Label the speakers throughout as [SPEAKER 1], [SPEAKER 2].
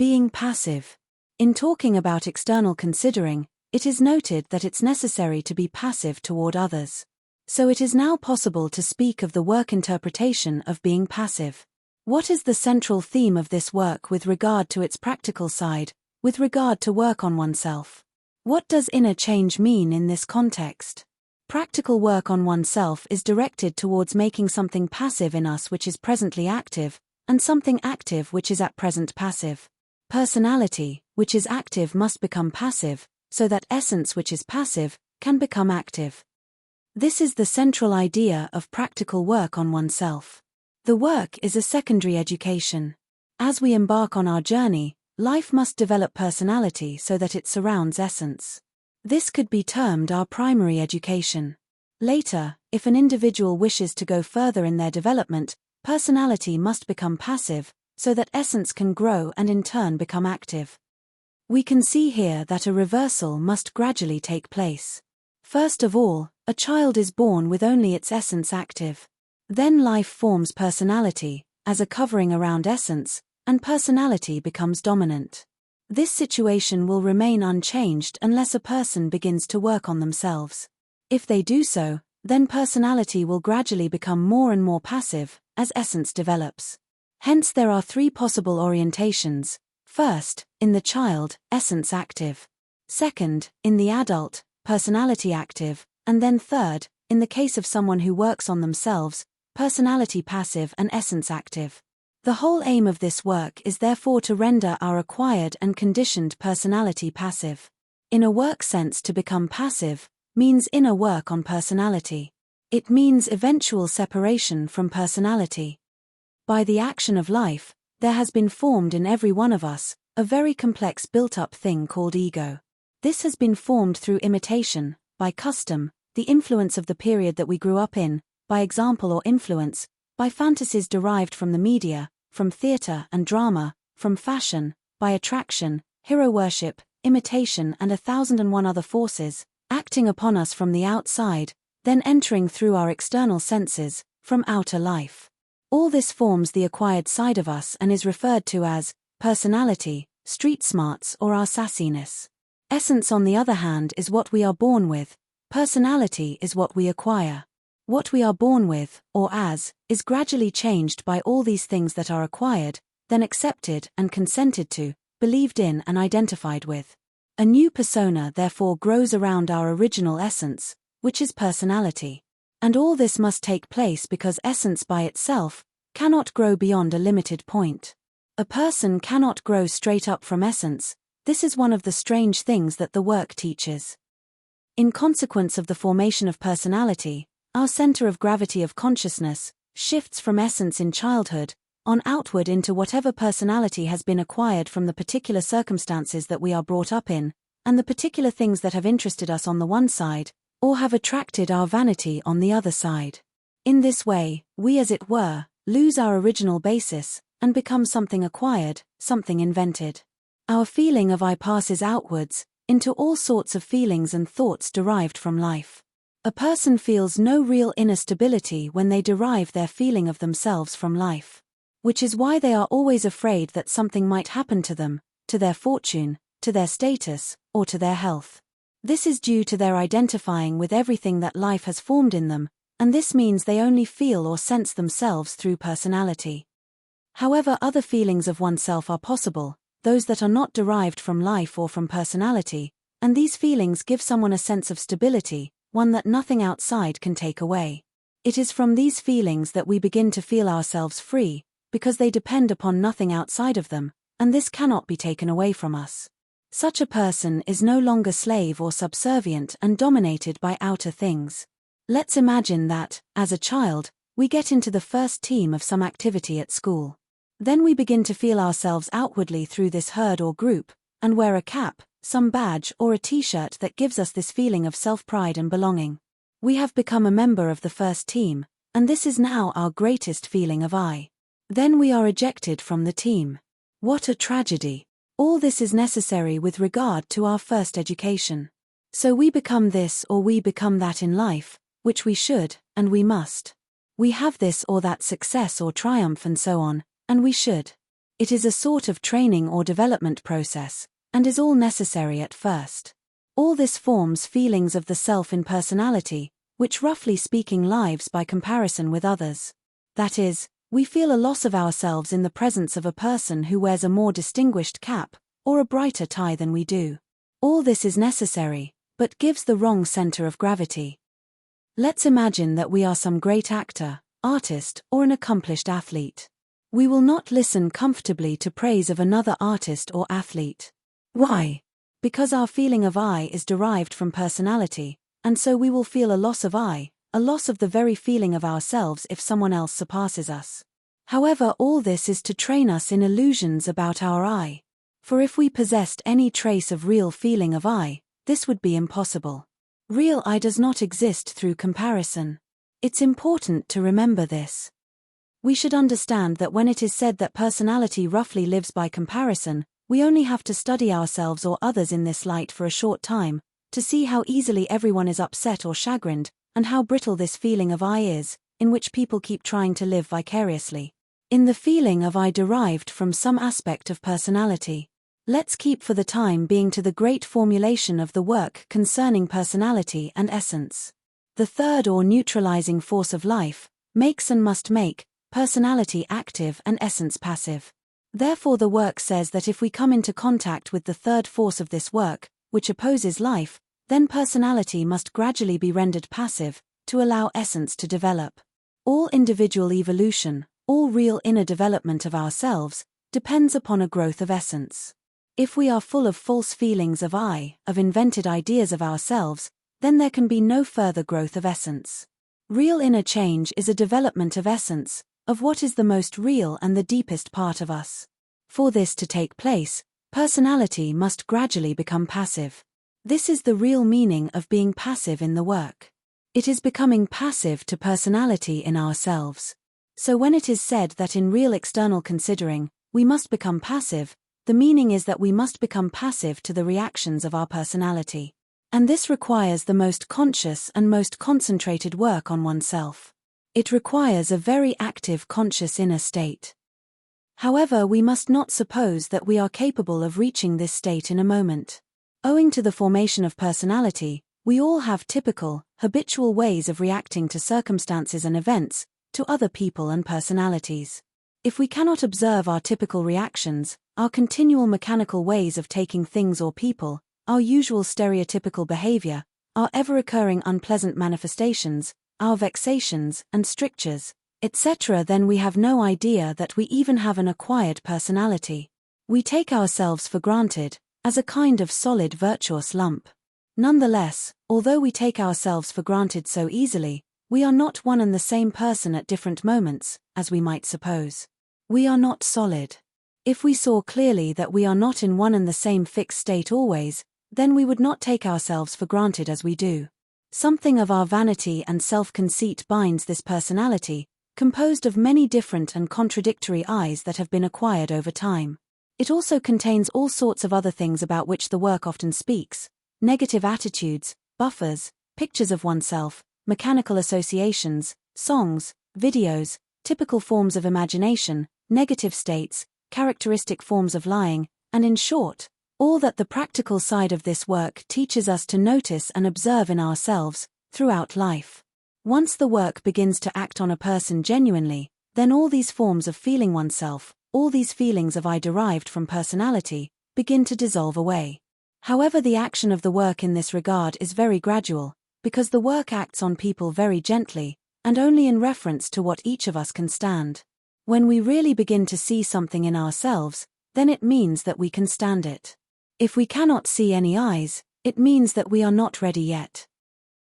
[SPEAKER 1] Being passive. In talking about external considering, it is noted that it's necessary to be passive toward others. So it is now possible to speak of the work interpretation of being passive. What is the central theme of this work with regard to its practical side, with regard to work on oneself? What does inner change mean in this context? Practical work on oneself is directed towards making something passive in us which is presently active, and something active which is at present passive. Personality, which is active, must become passive, so that essence which is passive can become active. This is the central idea of practical work on oneself. The work is a secondary education. As we embark on our journey, life must develop personality so that it surrounds essence. This could be termed our primary education. Later, if an individual wishes to go further in their development, personality must become passive, so that essence can grow and in turn become active. We can see here that a reversal must gradually take place. First of all, a child is born with only its essence active. Then life forms personality, as a covering around essence, and personality becomes dominant. This situation will remain unchanged unless a person begins to work on themselves. If they do so, then personality will gradually become more and more passive, as essence develops. Hence there are three possible orientations. First, in the child, essence active. Second, in the adult, personality active. And then third, in the case of someone who works on themselves, personality passive and essence active. The whole aim of this work is therefore to render our acquired and conditioned personality passive. In a work sense, to become passive means inner work on personality. It means eventual separation from personality. By the action of life, there has been formed in every one of us a very complex built-up thing called ego. This has been formed through imitation, by custom, the influence of the period that we grew up in, by example or influence, by fantasies derived from the media, from theatre and drama, from fashion, by attraction, hero worship, imitation and 1,001 other forces, acting upon us from the outside, then entering through our external senses, from outer life. All this forms the acquired side of us and is referred to as personality, street smarts or our sassiness. Essence, on the other hand, is what we are born with. Personality is what we acquire. What we are born with, or as, is gradually changed by all these things that are acquired, then accepted and consented to, believed in and identified with. A new persona therefore grows around our original essence, which is personality. And all this must take place because essence by itself cannot grow beyond a limited point. A person cannot grow straight up from essence. This is one of the strange things that the work teaches. In consequence of the formation of personality, our center of gravity of consciousness shifts from essence in childhood on outward into whatever personality has been acquired from the particular circumstances that we are brought up in, and the particular things that have interested us on the one side, or have attracted our vanity on the other side. In this way, we, as it were, lose our original basis and become something acquired, something invented. Our feeling of I passes outwards into all sorts of feelings and thoughts derived from life. A person feels no real inner stability when they derive their feeling of themselves from life. Which is why they are always afraid that something might happen to them, to their fortune, to their status, or to their health. This is due to their identifying with everything that life has formed in them, and this means they only feel or sense themselves through personality. However, other feelings of oneself are possible, those that are not derived from life or from personality, and these feelings give someone a sense of stability, one that nothing outside can take away. It is from these feelings that we begin to feel ourselves free, because they depend upon nothing outside of them, and this cannot be taken away from us. Such a person is no longer slave or subservient and dominated by outer things. Let's imagine that, as a child, we get into the first team of some activity at school. Then we begin to feel ourselves outwardly through this herd or group, and wear a cap, some badge or a t-shirt that gives us this feeling of self-pride and belonging. We have become a member of the first team, and this is now our greatest feeling of I. Then we are ejected from the team. What a tragedy! All this is necessary with regard to our first education. So we become this or we become that in life, which we should, and we must. We have this or that success or triumph and so on, and we should. It is a sort of training or development process, and is all necessary at first. All this forms feelings of the self in personality, which roughly speaking lives by comparison with others. That is, we feel a loss of ourselves in the presence of a person who wears a more distinguished cap, or a brighter tie than we do. All this is necessary, but gives the wrong center of gravity. Let's imagine that we are some great actor, artist, or an accomplished athlete. We will not listen comfortably to praise of another artist or athlete. Why? Because our feeling of I is derived from personality, and so we will feel a loss of I, a loss of the very feeling of ourselves if someone else surpasses us. However, all this is to train us in illusions about our I. For if we possessed any trace of real feeling of I, this would be impossible. Real I does not exist through comparison. It's important to remember this. We should understand that when it is said that personality roughly lives by comparison, we only have to study ourselves or others in this light for a short time, to see how easily everyone is upset or chagrined, and how brittle this feeling of I is, in which people keep trying to live vicariously. In the feeling of I derived from some aspect of personality. Let's keep for the time being to the great formulation of the work concerning personality and essence. The third or neutralizing force of life, makes and must make, personality active and essence passive. Therefore the work says that if we come into contact with the third force of this work, which opposes life, then personality must gradually be rendered passive, to allow essence to develop. All individual evolution, all real inner development of ourselves, depends upon a growth of essence. If we are full of false feelings of I, of invented ideas of ourselves, then there can be no further growth of essence. Real inner change is a development of essence, of what is the most real and the deepest part of us. For this to take place, personality must gradually become passive. This is the real meaning of being passive in the work. It is becoming passive to personality in ourselves. So when it is said that in real external considering, we must become passive, the meaning is that we must become passive to the reactions of our personality. And this requires the most conscious and most concentrated work on oneself. It requires a very active conscious inner state. However, we must not suppose that we are capable of reaching this state in a moment. Owing to the formation of personality, we all have typical, habitual ways of reacting to circumstances and events, to other people and personalities. If we cannot observe our typical reactions, our continual mechanical ways of taking things or people, our usual stereotypical behavior, our ever-recurring unpleasant manifestations, our vexations and strictures, etc., then we have no idea that we even have an acquired personality. We take ourselves for granted, as a kind of solid virtuous lump. Nonetheless, although we take ourselves for granted so easily, we are not one and the same person at different moments, as we might suppose. We are not solid. If we saw clearly that we are not in one and the same fixed state always, then we would not take ourselves for granted as we do. Something of our vanity and self-conceit binds this personality, composed of many different and contradictory I's that have been acquired over time. It also contains all sorts of other things about which the work often speaks: negative attitudes, buffers, pictures of oneself, mechanical associations, songs, videos, typical forms of imagination, negative states, characteristic forms of lying, and in short, all that the practical side of this work teaches us to notice and observe in ourselves, throughout life. Once the work begins to act on a person genuinely, then all these forms of feeling oneself, all these feelings of I derived from personality, begin to dissolve away. However, the action of the work in this regard is very gradual, because the work acts on people very gently, and only in reference to what each of us can stand. When we really begin to see something in ourselves, then it means that we can stand it. If we cannot see any eyes, it means that we are not ready yet.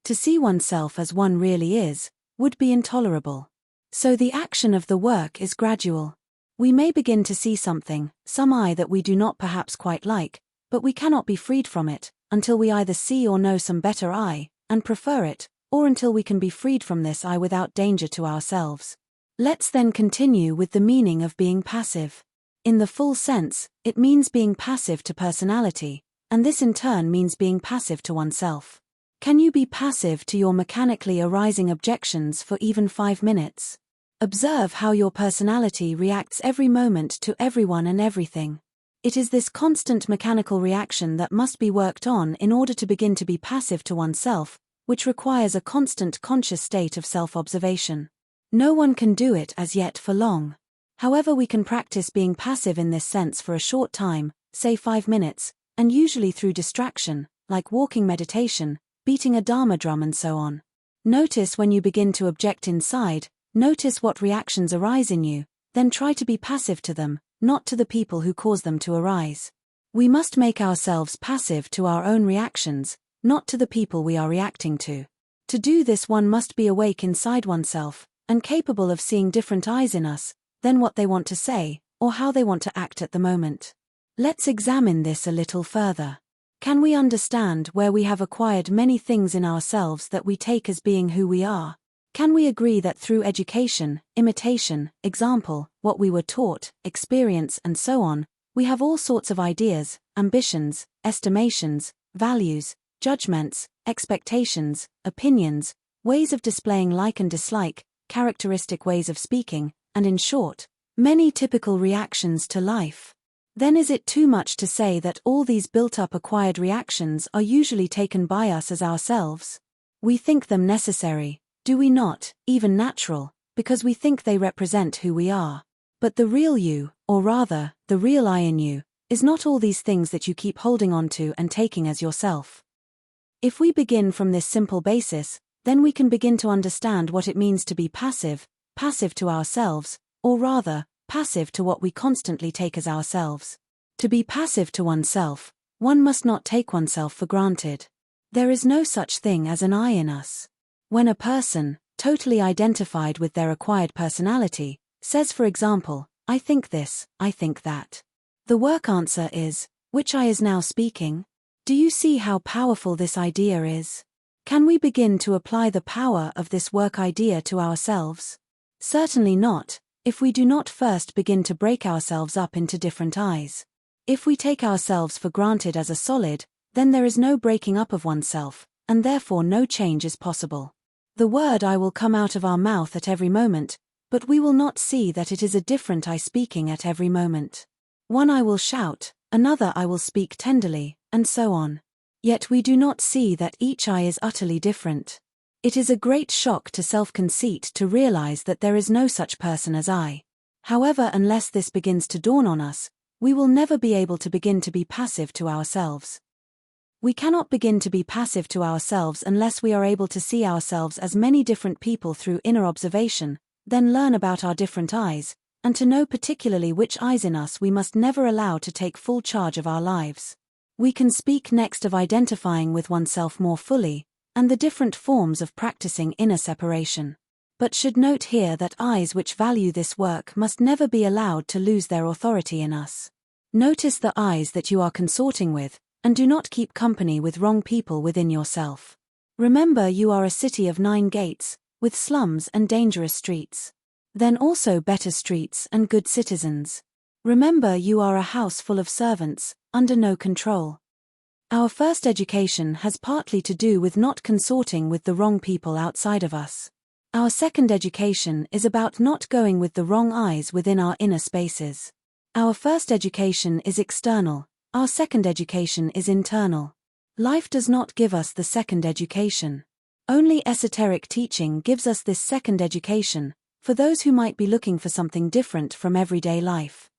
[SPEAKER 1] To see oneself as one really is, would be intolerable. So the action of the work is gradual. We may begin to see something, some eye that we do not perhaps quite like, but we cannot be freed from it, until we either see or know some better eye, and prefer it, or until we can be freed from this eye without danger to ourselves. Let's then continue with the meaning of being passive. In the full sense, it means being passive to personality, and this in turn means being passive to oneself. Can you be passive to your mechanically arising objections for even 5 minutes? Observe how your personality reacts every moment to everyone and everything. It is this constant mechanical reaction that must be worked on in order to begin to be passive to oneself, which requires a constant conscious state of self-observation. No one can do it as yet for long. However, we can practice being passive in this sense for a short time, say 5 minutes, and usually through distraction, like walking meditation, beating a dharma drum and so on. Notice when you begin to object inside, notice what reactions arise in you, then try to be passive to them, not to the people who cause them to arise. We must make ourselves passive to our own reactions, not to the people we are reacting to. To do this, one must be awake inside oneself, and capable of seeing different eyes in us, than what they want to say, or how they want to act at the moment. Let's examine this a little further. Can we understand where we have acquired many things in ourselves that we take as being who we are? Can we agree that through education, imitation, example, what we were taught, experience and so on, we have all sorts of ideas, ambitions, estimations, values, judgments, expectations, opinions, ways of displaying like and dislike, characteristic ways of speaking, and in short, many typical reactions to life? Then is it too much to say that all these built-up acquired reactions are usually taken by us as ourselves? We think them necessary, do we not, even natural, because we think they represent who we are. But the real you, or rather, the real I in you, is not all these things that you keep holding on to and taking as yourself. If we begin from this simple basis, then we can begin to understand what it means to be passive to ourselves, or rather, passive to what we constantly take as ourselves. To be passive to oneself, one must not take oneself for granted. There is no such thing as an I in us. When a person, totally identified with their acquired personality, says for example, I think this, I think that. The work answer is, which I is now speaking? Do you see how powerful this idea is? Can we begin to apply the power of this work idea to ourselves? Certainly not, if we do not first begin to break ourselves up into different I's. If we take ourselves for granted as a solid, then there is no breaking up of oneself, and therefore no change is possible. The word I will come out of our mouth at every moment, but we will not see that it is a different I speaking at every moment. One I will shout, another I will speak tenderly, and so on. Yet we do not see that each I is utterly different. It is a great shock to self-conceit to realize that there is no such person as I. However, unless this begins to dawn on us, we will never be able to begin to be passive to ourselves. We cannot begin to be passive to ourselves unless we are able to see ourselves as many different people through inner observation, then learn about our different I's, and to know particularly which I's in us we must never allow to take full charge of our lives. We can speak next of identifying with oneself more fully, and the different forms of practicing inner separation. But should note here that I's which value this work must never be allowed to lose their authority in us. Notice the I's that you are consorting with, and do not keep company with wrong people within yourself. Remember, you are a city of 9 gates, with slums and dangerous streets. Then also better streets and good citizens. Remember, you are a house full of servants, under no control. Our first education has partly to do with not consorting with the wrong people outside of us. Our second education is about not going with the wrong I's within our inner spaces. Our first education is external. Our second education is internal. Life does not give us the second education. Only esoteric teaching gives us this second education, for those who might be looking for something different from everyday life.